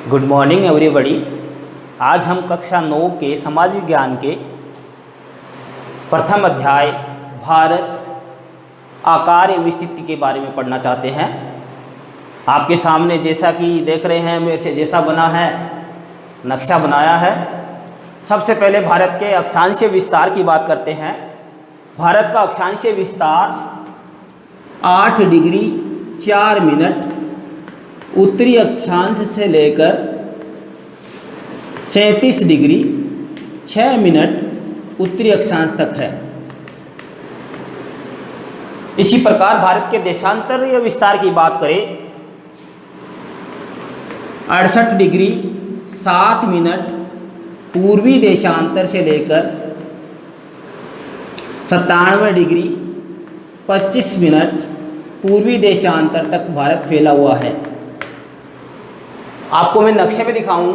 Good morning everybody. आज हम कक्षा 9 के सामाजिक ज्ञान के प्रथम अध्याय भारत आकार एवं स्थिति के बारे में पढ़ना चाहते हैं। आपके सामने जैसा कि देख रहे हैं मेरे से जैसा बना है नक्शा बनाया है। सबसे पहले भारत के अक्षांशीय विस्तार की बात करते हैं। भारत का अक्षांशीय विस्तार 8 डिग्री 4 मिनट उत्तरी अक्षांश से लेकर 37 डिग्री 6 मिनट उत्तरी अक्षांश तक है। इसी प्रकार भारत के देशांतरीय विस्तार की बात करें 68 डिग्री 7 मिनट पूर्वी देशांतर से लेकर 97 डिग्री 25 मिनट पूर्वी देशांतर तक भारत फैला हुआ है। आपको मैं नक्शे में दिखाऊं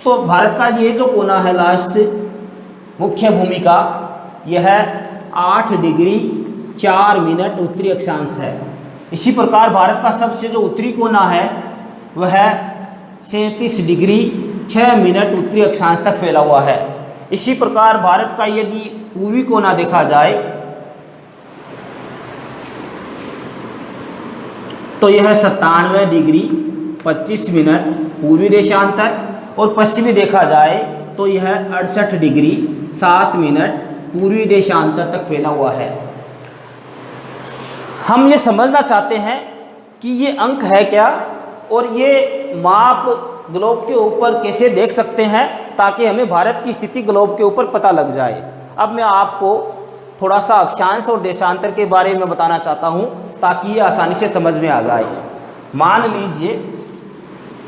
तो भारत का ये जो कोना है लास्ट मुख्य भूमि का यह 8 डिग्री 4 मिनट उत्तरी अक्षांश है। इसी प्रकार भारत का सबसे जो उत्तरी कोना है वह 37 डिग्री 6 मिनट उत्तरी अक्षांश तक फैला हुआ है। इसी प्रकार भारत का यदि पूर्वी कोना देखा जाए तो यह 97 डिग्री 25 मिनट पूर्वी देशांतर और पश्चिमी देखा जाए तो यह 68 डिग्री 7 मिनट पूर्वी देशांतर तक फैला हुआ है। हम ये समझना चाहते हैं कि ये अंक है क्या और ये माप ग्लोब के ऊपर कैसे देख सकते हैं ताकि हमें भारत की स्थिति ग्लोब के ऊपर पता लग जाए। अब मैं आपको थोड़ा सा अक्षांश और देशांतर के बारे में बताना चाहता हूँ ताकि ये आसानी से समझ में आ जाए। मान लीजिए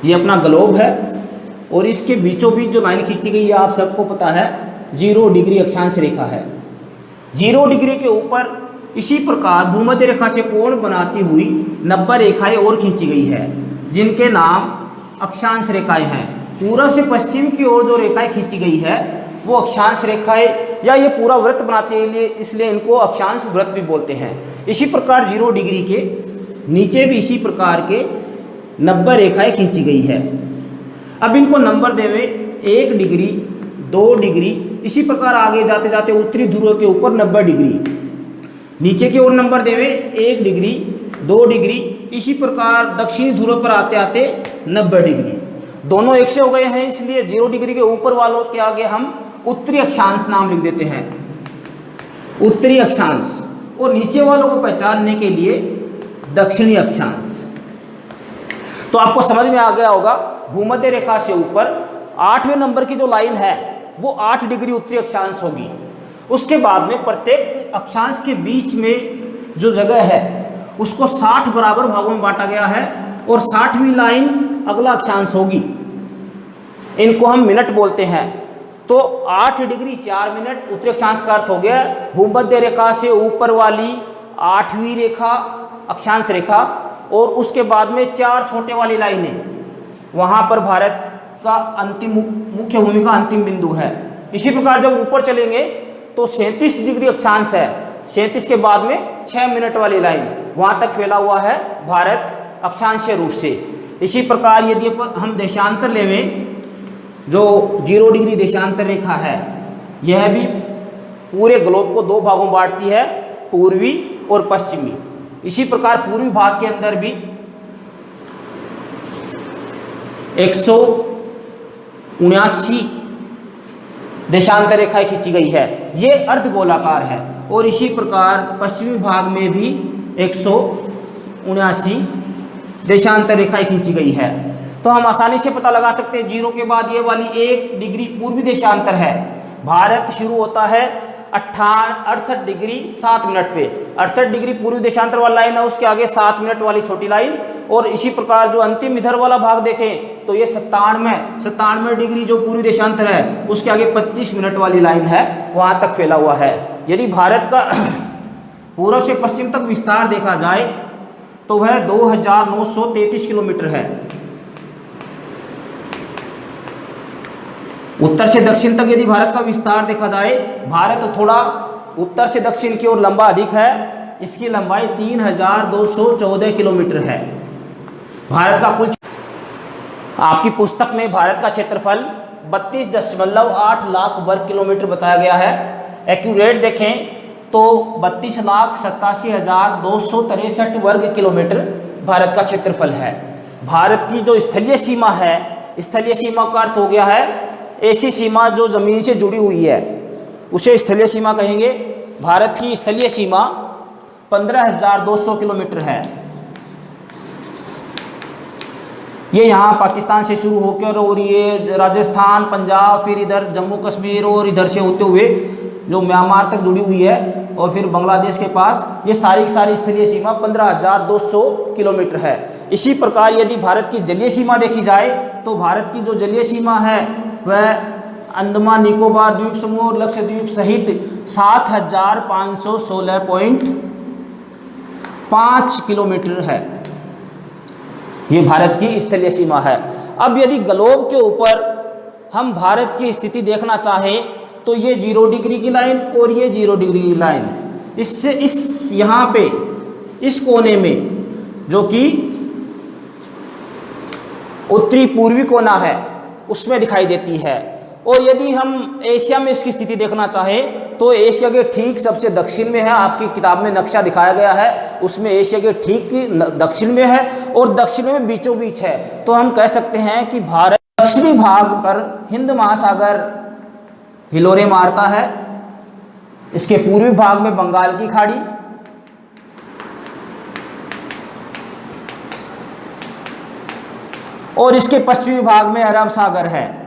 ये अपना ग्लोब है और इसके बीचों बीच जो लाइन खींची गई है आप सबको पता है 0 डिग्री अक्षांश रेखा है। 0 डिग्री के ऊपर इसी प्रकार भूमध्य रेखा से कोण बनाती हुई 90 रेखाएं और खींची गई है जिनके नाम अक्षांश रेखाएं हैं। पूर्व से पश्चिम की ओर जो रेखाएं खींची गई है वो अक्षांश रेखाएं या ये पूरा वृत्त बनाते हैं इसलिए इनको अक्षांश वृत्त भी बोलते हैं। इसी प्रकार 0 डिग्री के नीचे भी इसी प्रकार के 90 रेखाएं खींची गई है। अब इनको नंबर देवे 1 डिग्री 2 डिग्री इसी प्रकार आगे जाते जाते उत्तरी ध्रुव के ऊपर 90 डिग्री नीचे की ओर नंबर देवे 1 डिग्री 2 डिग्री इसी प्रकार दक्षिणी ध्रुव पर आते आते 90 डिग्री। दोनों एक से हो गए हैं इसलिए 0 डिग्री के ऊपर वालों के आगे हम उत्तरी अक्षांश नाम लिख देते हैं उत्तरी अक्षांश और नीचे वालों को पहचानने के लिए दक्षिणी अक्षांश। तो आपको समझ में आ गया होगा भूमध्य रेखा से ऊपर 8वें नंबर की जो लाइन है वो 8 डिग्री उत्तरी अक्षांश होगी। उसके बाद में प्रत्येक अक्षांश के बीच में जो जगह है उसको 60 बराबर भागों में बांटा गया है और 60वीं लाइन अगला अक्षांश होगी। इनको हम मिनट बोलते हैं। तो 8 डिग्री 4 मिनट उत्तरी अक्षांश का अर्थ हो गया भूमध्य रेखा से ऊपर वाली 8वीं रेखा अक्षांश रेखा और उसके बाद में 4 छोटे वाली लाइनें वहाँ पर भारत का अंतिम मुख्य भूमि का अंतिम बिंदु है। इसी प्रकार जब ऊपर चलेंगे तो 37 डिग्री अक्षांश है। 37 के बाद में 6 मिनट वाली लाइन वहाँ तक फैला हुआ है भारत अक्षांशीय रूप से। इसी प्रकार यदि हम देशांतर लेवें जो 0 डिग्री देशांतर रेखा है यह भी पूरे ग्लोब को 2 भागों में बांटती है पूर्वी और पश्चिमी। इसी प्रकार पूर्वी भाग के अंदर भी 179 देशांतर रेखाएं खींची गई है। ये अर्धगोलाकार है और इसी प्रकार पश्चिमी भाग में भी 179 देशांतर रेखाएं खींची गई है। तो हम आसानी से पता लगा सकते हैं 0 के बाद ये वाली 1 डिग्री पूर्वी देशांतर है। भारत शुरू होता है 68 डिग्री 7 मिनट पे। 68 डिग्री पूर्वी देशांतर वाला लाइन है उसके आगे 7 मिनट वाली छोटी लाइन और इसी प्रकार जो अंतिम इधर वाला भाग देखें तो ये 97 डिग्री जो पूर्वी देशांतर है उसके आगे 25 मिनट वाली लाइन है वहाँ तक फैला हुआ है। यदि भारत का पूर्व से पश्चिम तक विस्तार देखा जाए तो वह 2933 किलोमीटर है। उत्तर से दक्षिण तक यदि भारत का विस्तार देखा जाए भारत थोड़ा उत्तर से दक्षिण की ओर लंबा अधिक है। इसकी लंबाई 3214 किलोमीटर है। भारत का कुल आपकी पुस्तक में भारत का क्षेत्रफल 32.8 लाख वर्ग किलोमीटर बताया गया है। एक्यूरेट देखें तो 32,87,263 वर्ग किलोमीटर भारत का क्षेत्रफल है। भारत की जो स्थलीय सीमा है, स्थलीय सीमा का अर्थ हो गया है ऐसी सीमा जो ज़मीन से जुड़ी हुई है, उसे स्थलीय सीमा कहेंगे। भारत की स्थलीय सीमा 15,200 किलोमीटर है। ये यहाँ पाकिस्तान से शुरू होकर और ये राजस्थान, पंजाब, फिर इधर जम्मू कश्मीर और इधर से होते हुए जो म्यांमार तक जुड़ी हुई है और फिर बांग्लादेश के पास, ये सारी की सारी स्थलीय सीमा 15,200 किलोमीटर है। इसी प्रकार यदि भारत की जलीय सीमा देखी जाए तो भारत की जो जलीय सीमा है वह अंडमान निकोबार द्वीप समूह और लक्षद्वीप सहित 7,516.5 किलोमीटर है। ये भारत की स्थलीय सीमा है। अब यदि ग्लोब के ऊपर हम भारत की स्थिति देखना चाहें तो ये 0 डिग्री की लाइन और ये 0 डिग्री की लाइन, इससे इस यहाँ पे इस कोने में जो कि उत्तरी पूर्वी कोना है उसमें दिखाई देती है। और यदि हम एशिया में इसकी स्थिति देखना चाहें तो एशिया के ठीक सबसे दक्षिण में है। आपकी किताब में नक्शा दिखाया गया है, उसमें एशिया के ठीक दक्षिण में है और दक्षिण में बीचों बीच है। तो हम कह सकते हैं कि भारत दक्षिणी भाग पर हिंद महासागर हिलोरे मारता है, इसके पूर्वी भाग में बंगाल की खाड़ी और इसके पश्चिमी भाग में अरब सागर है।